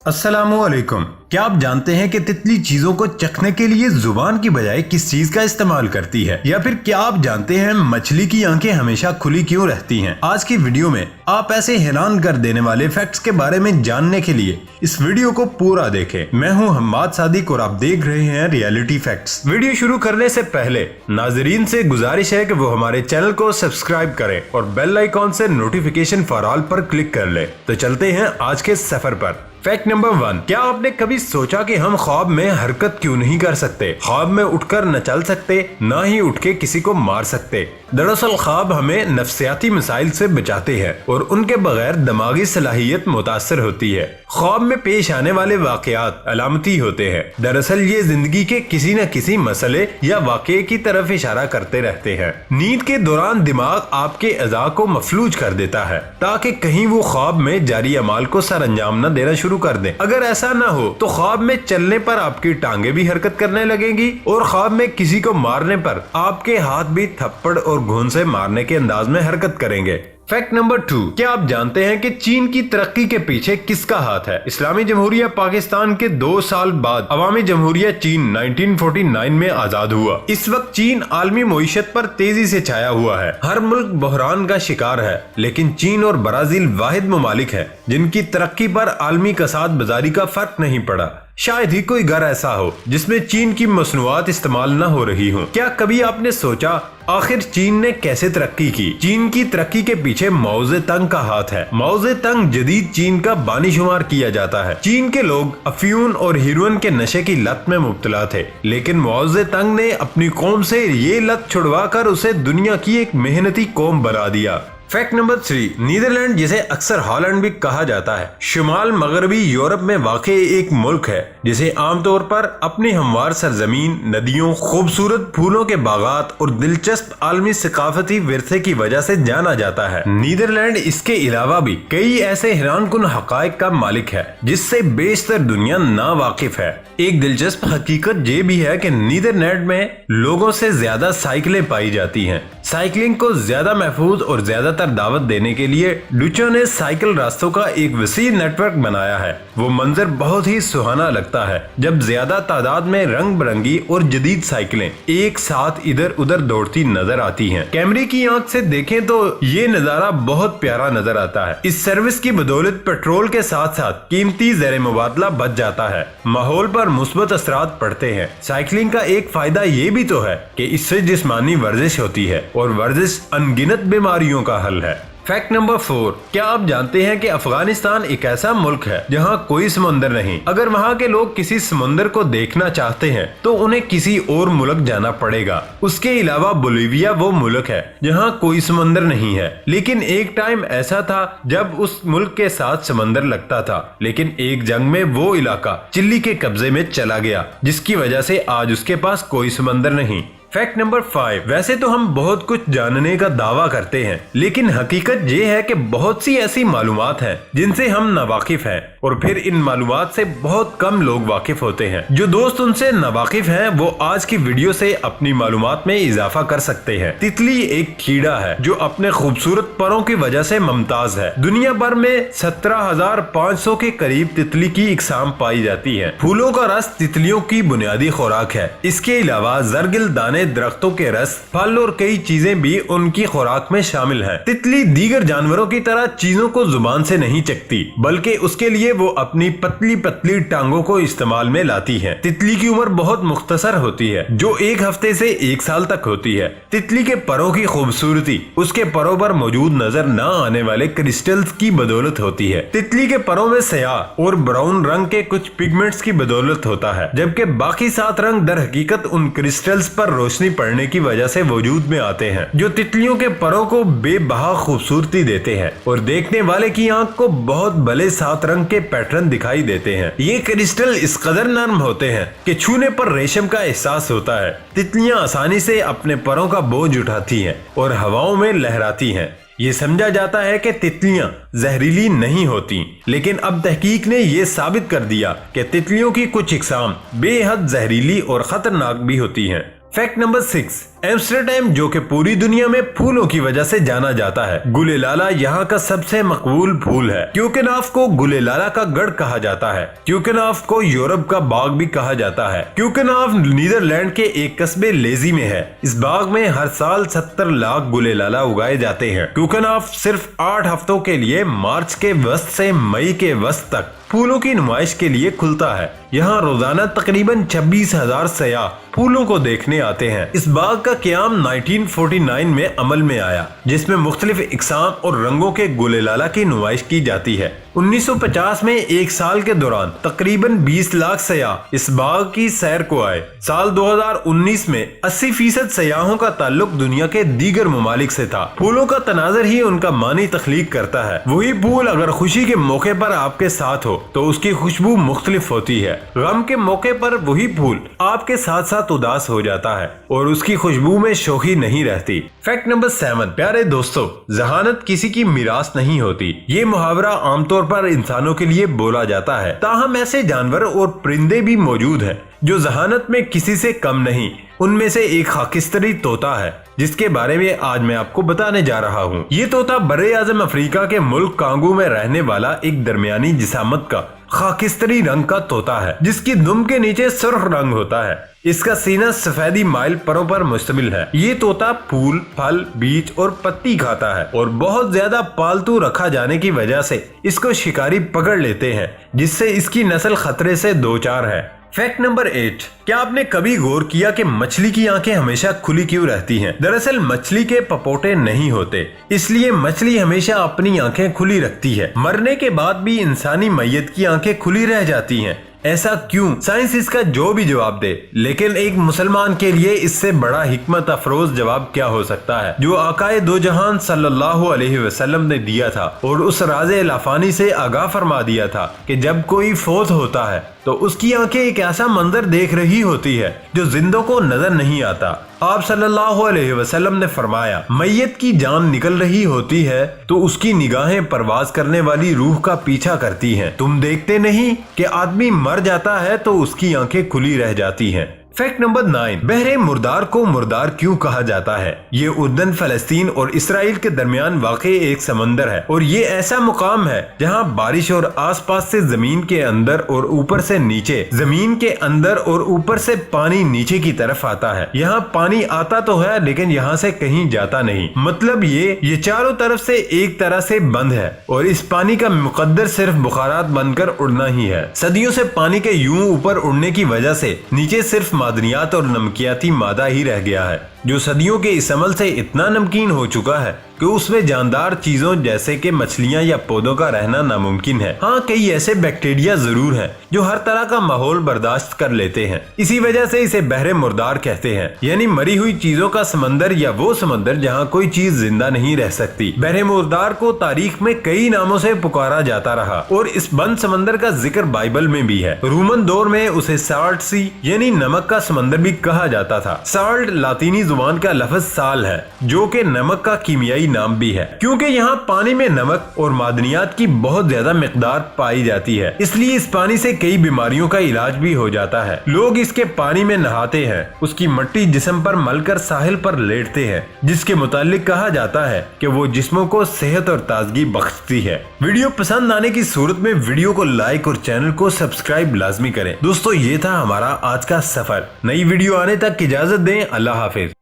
अस्सलामु अलैकुम। क्या आप जानते हैं कि तितली चीजों को चखने के लिए जुबान की बजाय किस चीज का इस्तेमाल करती है? या फिर क्या आप जानते हैं मछली की आंखें हमेशा खुली क्यों रहती हैं? आज की वीडियो में आप ऐसे हैरान कर देने वाले फैक्ट्स के बारे में जानने के लिए इस वीडियो को पूरा देखें। मैं हूं हम्माद सादिक और आप देख रहे हैं रियलिटी फैक्ट्स। वीडियो शुरू करने से पहले नाजरीन से गुजारिश है कि वो हमारे चैनल को सब्सक्राइब करें और बेल आइकॉन से नोटिफिकेशन फॉर ऑल पर क्लिक कर ले। तो चलते हैं आज के सफर पर। फैक्ट नंबर 1, क्या आपने कभी सोचा कि हम ख्वाब में हरकत क्यों नहीं कर सकते? ख्वाब में उठकर न चल सकते, ना ही उठ के किसी को मार सकते। दरअसल ख्वाब हमें नफ्सियाती मसाइल से बचाते हैं और उनके बगैर दिमागी सलाहियत मुतासर होती है। ख्वाब में पेश आने वाले वाकयात अलामती होते हैं। दरअसल ये जिंदगी के किसी न किसी मसले या वाकये की तरफ इशारा करते रहते हैं। नींद के दौरान दिमाग आपके अज़ा को मफलूज कर देता है ताकि कहीं वो ख्वाब में जारी अमाल को सर अंजाम न देना शुरू कर दें। अगर ऐसा न हो तो ख्वाब में चलने पर आपकी टांगे भी हरकत करने लगेंगी और ख्वाब में किसी को मारने पर आपके हाथ भी थप्पड़ और घून से मारने के अंदाज में हरकत करेंगे। फैक्ट नंबर 2, क्या आप जानते हैं कि चीन की तरक्की के पीछे किसका हाथ है? इस्लामी जमहूरिया पाकिस्तान के 2 साल बाद अवामी जमहूरिया चीन 1949 में आजाद हुआ। इस वक्त चीन आलमी मईशत पर तेजी से छाया हुआ है। हर मुल्क बहरान का शिकार है, लेकिन चीन और ब्राजील वाहिद ममालिक है जिनकी तरक्की पर आलमी कसाद बाजारी का फर्क नहीं पड़ा। शायद ही कोई घर ऐसा हो जिसमें चीन की मसनूआत इस्तेमाल न हो रही हो। क्या कभी आपने सोचा आखिर चीन ने कैसे तरक्की की? चीन की तरक्की के पीछे माओ ज़ेतुंग का हाथ है। माओ ज़ेतुंग जदीद चीन का बानी शुमार किया जाता है। चीन के लोग अफीम और हेरोइन के नशे की लत में मुब्तला थे, लेकिन माओ ज़ेतुंग ने अपनी कौम से ये लत छुड़वाकर उसे दुनिया की एक मेहनती कौम बना दिया। फैक्ट नंबर 3, नीदरलैंड जिसे अक्सर हॉलैंड भी कहा जाता है, शुमाल मगरबी यूरोप में वाक़ एक मुल्क है जिसे आमतौर पर अपनी हमवार सरजमीन, नदियों, खूबसूरत फूलों के बागात और दिलचस्प आलमी सकाफती विरसे की वजह से जाना जाता है। नीदरलैंड इसके अलावा भी कई ऐसे हैरानकुन हकायक का मालिक है जिससे बेशतर दुनिया ना वाकिफ है। एक दिलचस्प हकीकत ये भी है कि नीदरलैंड में लोगों से ज्यादा साइकिलें पाई जाती हैं। साइकिलिंग को ज्यादा महफूज और ज्यादातर दावत देने के लिए डुचो ने साइकिल रास्तों का एक वसी नेटवर्क बनाया है। वो मंजर बहुत ही सुहाना लगता है जब ज्यादा तादाद में रंग बिरंगी और जदीद साइकिलें एक साथ इधर उधर दौड़ती नजर आती हैं। कैमरे की आंख से देखें तो ये नजारा बहुत प्यारा नजर आता है। इस सर्विस की बदौलत पेट्रोल के साथ साथ कीमती ज़र मुबादला बच जाता है, माहौल पर मुस्बत असरात पड़ते हैं। साइकिलिंग का एक फायदा ये भी तो है कि इससे जिस्मानी वर्जिश होती है और वर्जिश अनगिनत बीमारियों का हल है। फैक्ट नंबर 4, क्या आप जानते हैं कि अफगानिस्तान एक ऐसा मुल्क है जहां कोई समुंदर नहीं? अगर वहां के लोग किसी समुंदर को देखना चाहते हैं तो उन्हें किसी और मुल्क जाना पड़ेगा। उसके अलावा बोलिविया वो मुल्क है जहां कोई समुंदर नहीं है, लेकिन एक टाइम ऐसा था जब उस मुल्क के साथ समंदर लगता था, लेकिन एक जंग में वो इलाका चिली के कब्जे में चला गया जिसकी वजह से आज उसके पास कोई समंदर नहीं। फैक्ट नंबर 5, वैसे तो हम बहुत कुछ जानने का दावा करते हैं, लेकिन हकीकत ये है कि बहुत सी ऐसी मालूमात हैं जिनसे हम नावाकिफ हैं और फिर इन मालूमात से बहुत कम लोग वाकिफ होते हैं। जो दोस्त उनसे नावाकिफ हैं वो आज की वीडियो से अपनी मालूमात में इजाफा कर सकते हैं। तितली एक कीड़ा है जो अपने खूबसूरत परों की वजह से मुमताज है। दुनिया भर में 17,500 के करीब तितली की इकसाम पाई जाती है। फूलों का रस तितलियों की बुनियादी खुराक है। इसके अलावा जरगिल दाने, दरख्तों के रस, फल और कई चीजें भी उनकी खुराक में शामिल हैं। तितली दीगर जानवरों की तरह चीजों को जुबान से नहीं चखती, बल्कि उसके लिए वो अपनी पतली पतली टांगों को इस्तेमाल में लाती है। तितली की उम्र बहुत मुख्तसर होती है जो 1 हफ्ते से 1 साल तक होती है। तितली के परों की खूबसूरती उसके परों पर मौजूद नजर न आने वाले क्रिस्टल्स की बदौलत होती है। तितली के परों में स्याह और ब्राउन रंग के कुछ पिगमेंट्स की बदौलत होता है, जबकि बाकी 7 रंग दर हकीकत उन क्रिस्टल्स पर रोशनी पड़ने की वजह से वजूद में आते हैं जो तितलियों के परों को बेबहा खूबसूरती देते हैं और देखने वाले की आंख को बहुत भले 7 रंग के पैटर्न दिखाई देते हैं। ये क्रिस्टल इस कदर नरम होते हैं कि छूने पर रेशम का एहसास होता है। तितलियां आसानी से अपने परों का बोझ उठाती हैं और हवाओं में लहराती हैं। ये समझा जाता है कि तितलियां जहरीली नहीं होती, लेकिन अब तहकीक ने यह साबित कर दिया कि तितलियों की कुछ इकसाम बेहद जहरीली और खतरनाक भी होती हैं। फैक्ट नंबर 6, एम्स्टर्डम जो कि पूरी दुनिया में फूलों की वजह से जाना जाता है। गुलेलाला यहाँ का सबसे मकबूल फूल है। क्यूकेनाफ को गुलेलाला का गढ़ कहा जाता है। क्यूकेनाफ को यूरोप का बाग भी कहा जाता है। क्यूकेनाफ नीदरलैंड के एक कस्बे लेजी में है। इस बाग में हर साल 70 लाख गुलेलाला उगाए जाते हैं। क्यूकेनाफ सिर्फ 8 हफ्तों के लिए मार्च के वस्त से मई के वस्त तक फूलों की नुमाइश के लिए खुलता है। यहाँ रोजाना तकरीबन 26,000 सयाह फूलों को देखने आते हैं। इस बाग का क़याम 1949 में अमल में आया, जिसमें मुख्तलिफ इकसाम और रंगों के गुलेलाला की नुमाइश की जाती है। 1950 में एक साल के दौरान तकरीबन 20 लाख सयाह इस बाग की सैर को आए। साल 2019 में 80% सयाहों का ताल्लुक दुनिया के दीगर ममालिक से था। फूलों का तनाजर ही उनका मानी तख्लीक करता है। वही फूल अगर खुशी के मौके पर आपके साथ हो तो उसकी खुशबू मुख्तलिफ होती है। गम के मौके पर वही फूल आपके साथ साथ उदास हो जाता है और उसकी खुशबू में शोखी नहीं रहती। फैक्ट नंबर 7, प्यारे दोस्तों, जहानत किसी की मिरास नहीं होती। ये मुहावरा आमतौर पर इंसानों के लिए बोला जाता है, ताहम ऐसे जानवर और परिंदे भी मौजूद हैं जो जहानत में किसी से कम नहीं। उनमें से एक खाकिस्तरी तोता है, जिसके बारे में आज मैं आपको बताने जा रहा हूँ। ये तोता बर्रे आज़म अफ्रीका के मुल्क कांगो में रहने वाला एक दरमियानी जिसामत का खाकिस्तरी रंग का तोता है, जिसकी दुम के नीचे सुर्ख रंग होता है। इसका सीना सफेदी माइल परों पर मुश्तमिल है। ये तोता फूल, फल, बीज और पत्ती खाता है और बहुत ज्यादा पालतू रखा जाने की वजह से इसको शिकारी पकड़ लेते हैं, जिससे इसकी नस्ल खतरे से दो चार है। फैक्ट नंबर 8, क्या आपने कभी गौर किया कि मछली की आंखें हमेशा खुली क्यों रहती हैं? दरअसल मछली के पपोटे नहीं होते, इसलिए मछली हमेशा अपनी आंखें खुली रखती है। मरने के बाद भी इंसानी मैयत की आंखें खुली रह जाती हैं। ऐसा क्यों? साइंस इसका जो भी जवाब दे, लेकिन एक मुसलमान के लिए इससे बड़ा हिकमत अफरोज जवाब क्या हो सकता है, जो आकाए दो जहान सल्लल्लाहु अलैहि वसल्लम ने दिया था और उस राज़े लाफानी से आगाह फरमा दिया था कि जब कोई फौत होता है तो उसकी आंखें एक ऐसा मंजर देख रही होती है जो जिंदों को नजर नहीं आता। आप सल्लल्लाहु अलैहि वसल्लम ने फरमाया, मैयत की जान निकल रही होती है तो उसकी निगाहें परवाज करने वाली रूह का पीछा करती हैं। तुम देखते नहीं कि आदमी मर जाता है तो उसकी आंखें खुली रह जाती हैं। फैक्ट नंबर 9, बहरे मुर्दार को मुर्दार क्यों कहा जाता है? ये उर्दन, फलस्तीन और इसराइल के दरमियान वाक़ई एक समंदर है और ये ऐसा मुकाम है जहाँ बारिश और आसपास से जमीन के अंदर और ऊपर से नीचे, जमीन के अंदर और ऊपर से पानी नीचे की तरफ आता है। यहाँ पानी आता तो है लेकिन यहाँ से कहीं जाता नहीं। मतलब ये चारों तरफ से एक तरह से बंद है और इस पानी का मुकद्दर सिर्फ बुखारात बनकर उड़ना ही है। सदियों से पानी के यूं ऊपर उड़ने की वजह से नीचे सिर्फ मादनियात और नमकियाती मादा ही रह गया है, जो सदियों के इस अमल से इतना नमकीन हो चुका है कि उसमें जानदार चीजों जैसे कि मछलियां या पौधों का रहना नामुमकिन है। हाँ, कई ऐसे बैक्टीरिया जरूर हैं जो हर तरह का माहौल बर्दाश्त कर लेते हैं। इसी वजह से इसे बहरे मुर्दार कहते हैं, यानी मरी हुई चीजों का समंदर या वो समंदर जहाँ कोई चीज जिंदा नहीं रह सकती। बहरे मुर्दार को तारीख में कई नामों से पुकारा जाता रहा और इस बंद समंदर का जिक्र बाइबल में भी है। रोमन दौर में उसे साल्ट सी यानी नमक का समंदर भी कहा जाता था। साल्ट लातीनी जुबान का लफ्ज साल है, जो कि नमक का कीमियाई नाम भी है, क्योंकि यहाँ पानी में नमक और मादनियात की बहुत ज्यादा मिकदार पाई जाती है। इसलिए इस पानी से कई बीमारियों का इलाज भी हो जाता है। लोग इसके पानी में नहाते हैं, उसकी मट्टी जिस्म पर मलकर साहिल पर लेटते हैं, जिसके मुतालिक कहा जाता है कि वो जिस्मों को सेहत और ताजगी बख्शती है। वीडियो पसंद आने की सूरत में वीडियो को लाइक और चैनल को सब्सक्राइब लाजमी करें। दोस्तों, ये था हमारा आज का सफर। नई वीडियो आने तक इजाजत दें। अल्लाह हाफिज।